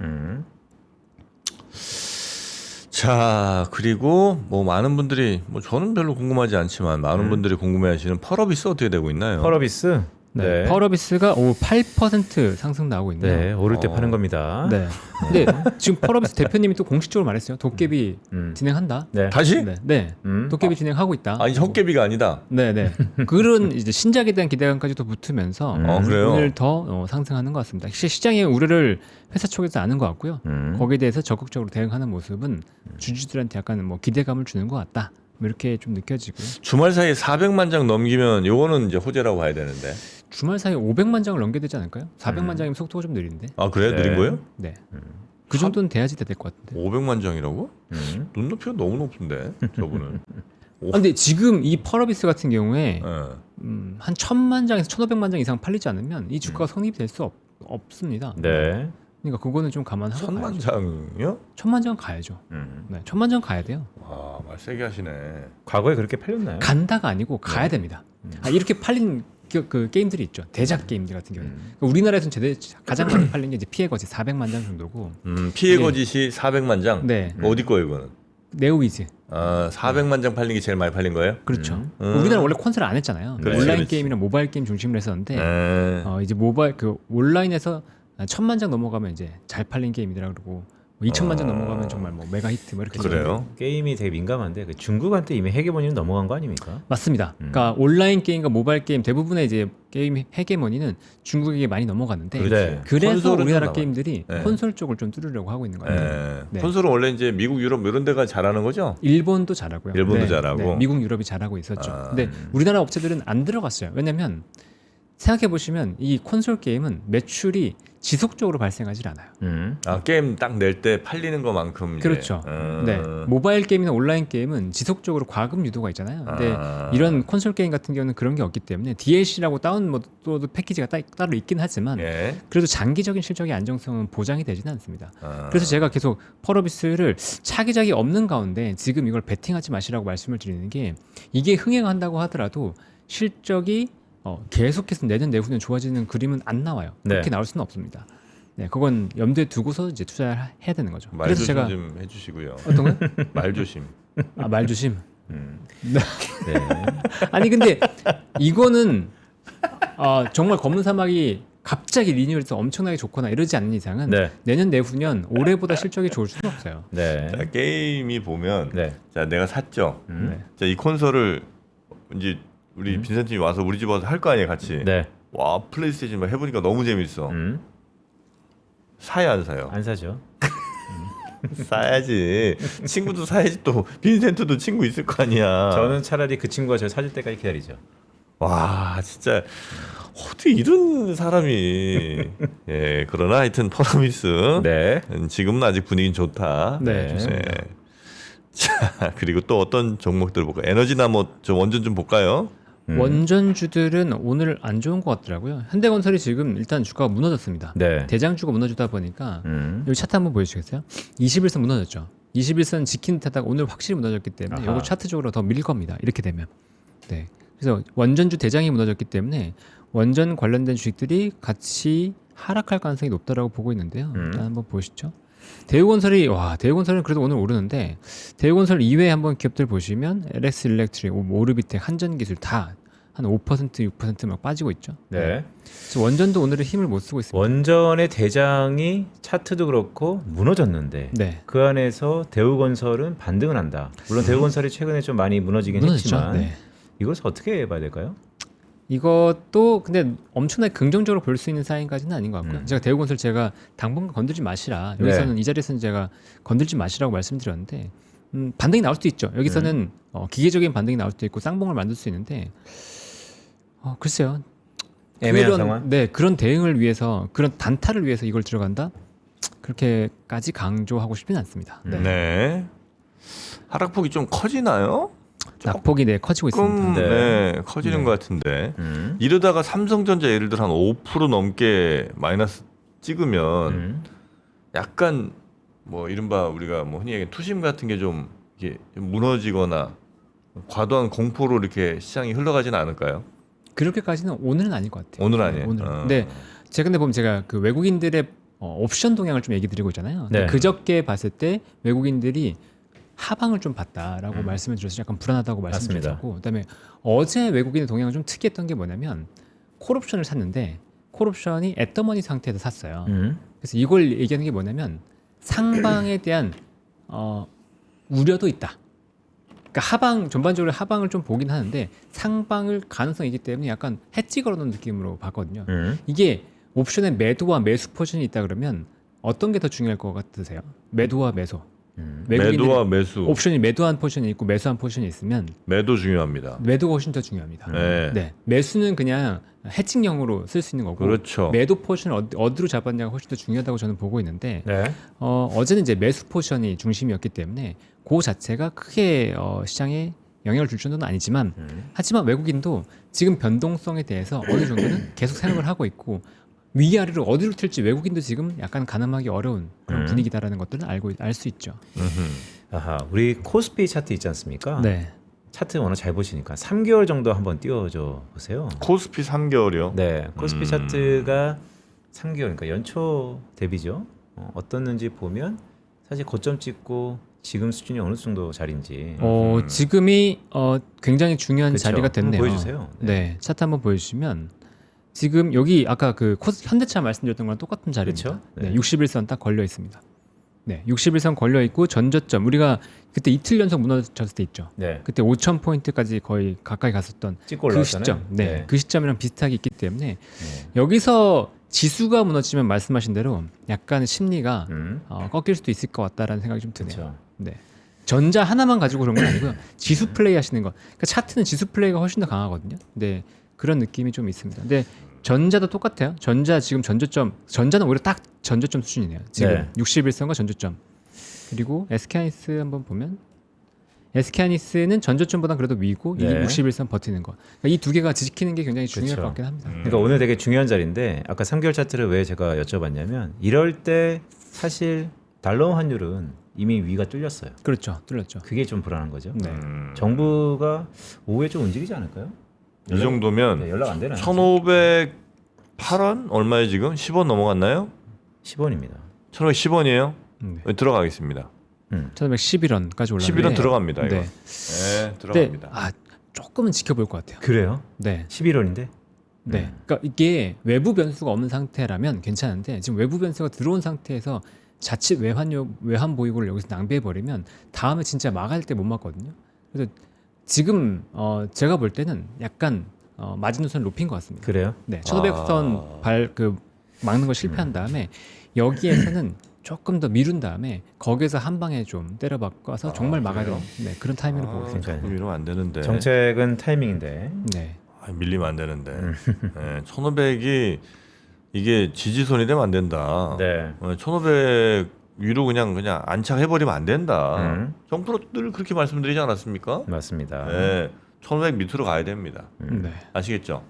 자, 그리고 뭐 많은 분들이 뭐 저는 별로 궁금하지 않지만 많은 분들이 궁금해하시는 펄어비스 어떻게 되고 있나요? 펄어비스. 네. 펄어비스가 8% 상승 나오고 있네요. 네, 오를 때 파는 겁니다. 네. 근데 지금 펄어비스 대표님이 또 공식적으로 말했어요. 도깨비 진행한다. 네. 다시? 네. 네. 도깨비 진행하고 있다. 아니 헛개비가 아니다. 네. 그런 이제 신작에 대한 기대감까지도 붙으면서 그래요? 오늘 더 상승하는 것 같습니다. 혹시 시장의 우려를 회사 쪽에서 아는 것 같고요. 거기에 대해서 적극적으로 대응하는 모습은 주주들한테 약간 뭐 기대감을 주는 것 같다. 뭐 이렇게 좀 느껴지고요. 주말 사이에 400만 장 넘기면 요거는 이제 호재라고 봐야 되는데. 주말 사이에 500만 장을 넘겨야 되지 않을까요? 400만 장이면 속도가 좀 느린데. 아 그래? 네. 느린 거예요? 네. 그 정도는 돼야지 될 것 같은데. 500만 장이라고? 눈높이가 너무 높은데 저분은. 근데 지금 이 펄어비스 같은 경우에 네. 한 1000만 장에서 1500만 장 이상 팔리지 않으면 이 주가가 성립이 될 수 없습니다. 네. 그러니까 그거는 좀 감안하고 1000만 가야죠. 장이요? 1000만 장 가야죠. 네, 1000만 장 가야 돼요. 와, 말 세게 하시네. 과거에 그렇게 팔렸나요? 간다가 아니고 가야 됩니다. 이렇게 팔린 그 게임들이 있죠. 대작 게임들 같은 경우는 그러니까 우리나라에서는 가장 많이 팔린 게 이제 피해 거짓 400만 장 정도고. 피해 네. 거짓이 400만 장? 네. 어디 거예요, 이거는? 네오위즈. 아, 400만 장 팔린 게 제일 많이 팔린 거예요? 그렇죠. 우리나라 원래 콘솔 안 했잖아요. 그렇지, 온라인 그렇지. 게임이랑 모바일 게임 중심으로 했었는데 네. 이제 모바일 그 온라인에서 1000만 장 넘어가면 이제 잘 팔린 게임이라 그러고 2000만 장 넘어가면 정말 뭐 메가 히트 뭐 이렇게 그래요? 게임이 되게 민감한데 그 중국한테 이미 헤게모니는 넘어간 거 아닙니까? 맞습니다. 그러니까 온라인 게임과 모바일 게임 대부분의 이제 게임 헤게모니는 중국에게 많이 넘어갔는데 그렇지. 그래서 콘솔은 우리나라 좀 게임들이 네. 콘솔 쪽을 좀 뚫으려고 하고 있는 것 같아요. 네. 네. 콘솔은 원래 이제 미국, 유럽 이런 데가 잘하는 거죠? 일본도 잘하고요. 일본도 잘하고. 미국, 유럽이 잘하고 있었죠. 아. 근데 우리나라 업체들은 안 들어갔어요. 왜냐면 생각해 보시면 이 콘솔 게임은 매출이 지속적으로 발생하지 않아요. 아, 게임 딱 낼 때 팔리는 것만큼 이제. 그렇죠. 네, 모바일 게임이나 온라인 게임은 지속적으로 과금 유도가 있잖아요. 근데 이런 콘솔 게임 같은 경우는 그런 게 없기 때문에 DLC라고 다운로드 패키지가 따로 있긴 하지만 예. 그래도 장기적인 실적의 안정성은 보장이 되지는 않습니다. 그래서 제가 계속 펄어비스를 차기작이 없는 가운데 지금 이걸 베팅하지 마시라고 말씀을 드리는 게 이게 흥행한다고 하더라도 실적이 계속해서 내년 내후년 좋아지는 그림은 안 나와요. 그렇게 네. 나올 수는 없습니다. 네, 그건 염두에 두고서 이제 투자를 해야 되는 거죠. 말 그래서 조심 제가 좀 해주시고요. 어떤 거요? 말 조심. 말 조심. 네. 아니 근데 이거는 정말 검은 사막이 갑자기 리뉴얼해서 엄청나게 좋거나 이러지 않는 이상은 네. 내년 내후년 올해보다 실적이 좋을 수는 없어요. 네. 자, 게임이 보면 네. 자, 내가 샀죠. 네. 자, 이 콘솔을 이제 우리 빈센팀이 와서 우리 집 와서 할 거 아니에요, 같이. 네. 와, 플레이스테이션 막 해보니까 너무 재밌어. 사야 안 사요? 안 사죠. 사야지. 친구도 사야지. 또 빈센트도 친구 있을 거 아니야. 저는 차라리 그 친구가 저 사줄 때까지 기다리죠. 와, 진짜 어떻게 어떻게 이런 사람이 예 그러나 하여튼 퍼라미스 네. 지금은 아직 분위기는 좋다. 네, 좋습니다. 자 그리고 또 어떤 종목들 볼까? 에너지나 뭐 좀 원전 좀 볼까요? 원전주들은 오늘 안 좋은 것 같더라고요. 현대건설이 지금 일단 주가가 무너졌습니다. 네. 대장주가 무너지다 보니까 여기 차트 한번 보여주시겠어요? 21선 무너졌죠. 21선 지킨 듯하다가 오늘 확실히 무너졌기 때문에 아하. 이거 차트적으로 더 밀릴 겁니다. 이렇게 되면. 네. 그래서 원전주 대장이 무너졌기 때문에 원전 관련된 주식들이 같이 하락할 가능성이 높다라고 보고 있는데요. 일단 한번 보시죠. 대우건설은 그래도 오늘 오르는데 대우건설 이외에 한번 기업들 보시면 LX 일렉트릭, 오르비텍, 한전기술 다 한 5%, 6% 막 빠지고 있죠. 네. 그래서 원전도 오늘은 힘을 못 쓰고 있습니다. 원전의 대장이 차트도 그렇고 무너졌는데 네. 그 안에서 대우건설은 반등을 한다. 물론 대우건설이 최근에 좀 많이 무너지긴 무너졌죠. 했지만 네. 이것을 어떻게 봐야 될까요? 이것도 근데 엄청나게 긍정적으로 볼 수 있는 사인까지는 아닌 것 같고요. 제가 대우건설 제가 당분간 건들지 마시라. 여기서는 이 자리에서는 제가 건들지 마시라고 말씀드렸는데 반등이 나올 수도 있죠. 여기서는 기계적인 반등이 나올 수도 있고 쌍봉을 만들 수 있는데 글쎄요. 애매한 상황? 네, 그런 대응을 위해서 그런 단타를 위해서 이걸 들어간다? 그렇게까지 강조하고 싶지는 않습니다. 네. 네. 하락폭이 좀 커지나요? 낙폭이 커지고 있습니다. 조금 네, 커지는 네. 것 같은데 이러다가 삼성전자 예를 들어 한 5% 넘게 마이너스 찍으면 약간 뭐 이른바 우리가 뭐 흔히 얘기하는 투심 같은 게 좀 이게 무너지거나 과도한 공포로 이렇게 시장이 흘러가지는 않을까요? 그렇게까지는 오늘은 아닐 것 같아요. 오늘 아니에요. 오늘은. 네, 최근에 보면 제가 그 외국인들의 옵션 동향을 좀 얘기 드리고 있잖아요. 네. 그저께 봤을 때 외국인들이 하방을 좀 봤다라고 말씀을 드려서 약간 불안하다고 맞습니다. 말씀드렸고, 그다음에 어제 외국인의 동향을 좀 특이했던 게 뭐냐면 콜옵션을 샀는데 콜옵션이 앳더머니 상태에서 샀어요. 그래서 이걸 얘기하는 게 뭐냐면 상방에 대한 우려도 있다. 그러니까 전반적으로 하방을 좀 보긴 하는데 상방을 가능성이 있기 때문에 약간 해지 걸어놓은 느낌으로 봤거든요. 이게 옵션에 매도와 매수 포지션이 있다 그러면 어떤 게 더 중요할 것 같으세요? 매도와 매수. 매도와 매수. 옵션이 매도한 포지션이 있고 매수한 포지션이 있으면 매도 중요합니다. 매도가 훨씬 더 중요합니다. 네. 매수는 그냥 해칭형으로 쓸 수 있는 거고 그렇죠. 매도 포지션을 어디로 잡았냐가 훨씬 더 중요하다고 저는 보고 있는데 네. 어제는 이제 매수 포지션이 중심이었기 때문에 그 자체가 크게 시장에 영향을 줄 정도는 아니지만 하지만 외국인도 지금 변동성에 대해서 어느 정도는 계속 생각을 하고 있고 위아래로 어디로 튈지 외국인도 지금 약간 가늠하기 어려운 그런 분위기다라는 것들은 알 수 있죠. 아하, 우리 코스피 차트 있지 않습니까? 네. 차트 워낙 잘 보시니까 3개월 정도 한번 띄워줘 보세요. 코스피 3개월이요. 네, 코스피 차트가 3개월, 그러니까 연초 대비죠. 어떻는지 보면 사실 고점 찍고 지금 수준이 어느 정도 자리인지. 지금이 굉장히 중요한 그쵸? 자리가 한번 됐네요. 보여주세요. 네. 차트 한번 보여주시면 지금 여기 아까 그 현대차 말씀드렸던 거랑 똑같은 자리입니다. 그쵸? 네. 네. 61선 딱 걸려 있습니다. 네, 61선 걸려 있고 전저점 우리가 그때 이틀 연속 무너졌을 때 있죠. 네, 그때 5,000포인트까지 거의 가까이 갔었던 찍고 그 올라왔잖아요. 시점, 네, 그 시점이랑 비슷하게 있기 때문에 네. 여기서 지수가 무너지면 말씀하신 대로 약간 심리가 꺾일 수도 있을 것 같다라는 생각이 좀 드네요. 그렇죠. 네, 전자 하나만 가지고 그런 건 아니고요. 지수 플레이 하시는 거, 그러니까 차트는 지수 플레이가 훨씬 더 강하거든요. 네, 그런 느낌이 좀 있습니다. 근데 전자도 똑같아요. 전자 지금 전자는 오히려 딱 전저점 수준이네요. 지금 네. 61선과 전저점. 그리고 SK하이닉스 한번 보면 SK하이닉스는 전저점보다 그래도 위고 네. 이 61선 버티는 거. 그러니까 이 두 개가 지키는 게 굉장히 중요할 그렇죠. 것 같긴 합니다. 그러니까 오늘 되게 중요한 자리인데 아까 3개월 차트를 왜 제가 여쭤봤냐면 이럴 때 사실 달러 환율은 이미 위가 뚫렸어요. 그렇죠. 뚫렸죠. 그게 좀 불안한 거죠. 네. 정부가 오후에 좀 움직이지 않을까요? 이 정도면 네, 연락 안 되나요? 1,508원 얼마에 지금 10원 넘어갔나요? 10원입니다. 1,510원이에요. 네. 들어가겠습니다. 1111원까지 올랐는데 11원 들어갑니다. 이거. 네. 네, 근데 들어갑니다. 조금은 지켜볼 것 같아요. 그래요? 네. 11원인데? 네. 그러니까 이게 외부 변수가 없는 상태라면 괜찮은데 지금 외부 변수가 들어온 상태에서 자칫 외환 보유고를 여기서 낭비해 버리면 다음에 진짜 막을 때 못 막거든요. 그래서 지금 제가 볼 때는 약간 마지노선을 높인 것 같습니다. 그래요? 네. 1500선 막는 거 실패한 다음에 여기에서는 조금 더 미룬 다음에 거기에서 한 방에 좀 때려 바꿔서 정말 막아야 되는 그런 타이밍을 보고 있습니다. 그러니까요. 자꾸 이러면 안 되는데. 정책은 타이밍인데. 네. 밀리면 안 되는데. 1,500이 이게 지지선이 되면 안 된다. 네. 1,500 위로 그냥 안착해버리면 안 된다. 정부로 늘 그렇게 말씀드리지 않았습니까? 맞습니다. 네, 1,500 밑으로 가야 됩니다. 네. 아시겠죠?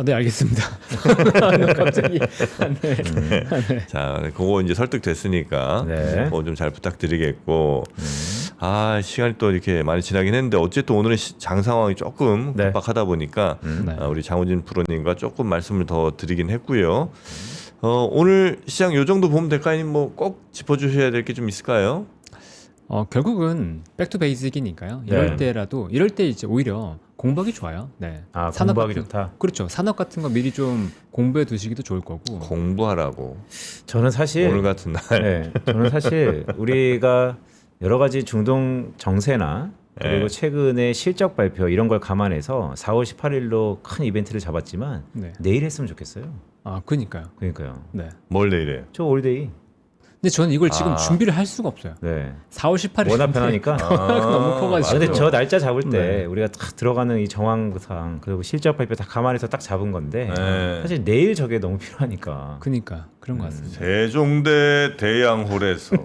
네, 알겠습니다. 갑자기. 네. 자, 그거 이제 설득됐으니까 네. 그거 좀 잘 부탁드리겠고. 시간이 또 이렇게 많이 지나긴 했는데 어쨌든 오늘은 장 상황이 조금 네. 급박하다 보니까 네. 우리 장우진 프로님과 조금 말씀을 더 드리긴 했고요. 오늘 시장 요 정도 보면 될까요? 아니면 뭐 꼭 짚어주셔야 될 게 좀 있을까요? 결국은 백투 베이직이니까요. 네. 이럴 때 이제 오히려 공부하기 좋아요. 네. 공부하기 같은- 좋다. 그렇죠. 산업 같은 거 미리 좀 공부해 두시기도 좋을 거고. 공부하라고 저는 사실 오늘 같은 날. 네, 저는 사실 우리가 여러 가지 중동 정세나 그리고 네. 최근에 실적 발표 이런 걸 감안해서 4월 18일로 큰 이벤트를 잡았지만 네. 내일 했으면 좋겠어요. 그러니까요. 그러니까요. 네. 뭘 내일해요? 저 올데이. 근데 저는 이걸 지금 아. 준비를 할 수가 없어요. 네. 4월 18일. 워낙 편하니까. 너무 커가지고. 근데 저 날짜 잡을 때 네. 우리가 딱 들어가는 이 정황상 그리고 실적 발표 다 감안해서 딱 잡은 건데 네. 사실 내일 저게 너무 필요하니까. 그러니까 그런 것 같습니다. 세종대 대양홀에서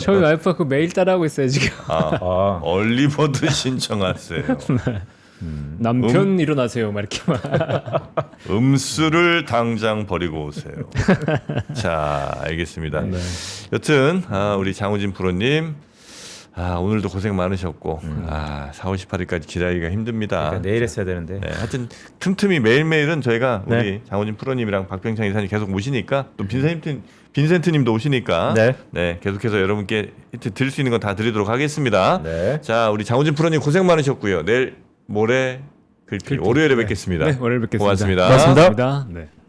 저희 와이프가 그 매일 따라하고 있어요 지금. 아, 얼리버드 신청하세요. 남편 일어나세요, 막 이렇게 막. 음수를 당장 버리고 오세요. 자, 알겠습니다. 네. 여튼 우리 장우진 프로님 오늘도 고생 많으셨고 4월 18일까지 기다리기가 힘듭니다. 그러니까 내일 했어야 되는데. 네, 하여튼 틈틈이 매일매일은 저희가 네. 우리 장우진 프로님이랑 박병창 이사님 계속 모시니까 또 빈센트님도 오시니까 네. 계속해서 여러분께 드릴 수 있는 건 다 드리도록 하겠습니다. 네. 자, 우리 장우진 프로님 고생 많으셨고요. 내일 모레 글피 월요일에 뵙겠습니다. 네, 월요일 뵙겠습니다. 고맙습니다. 고맙습니다. 고맙습니다. 네.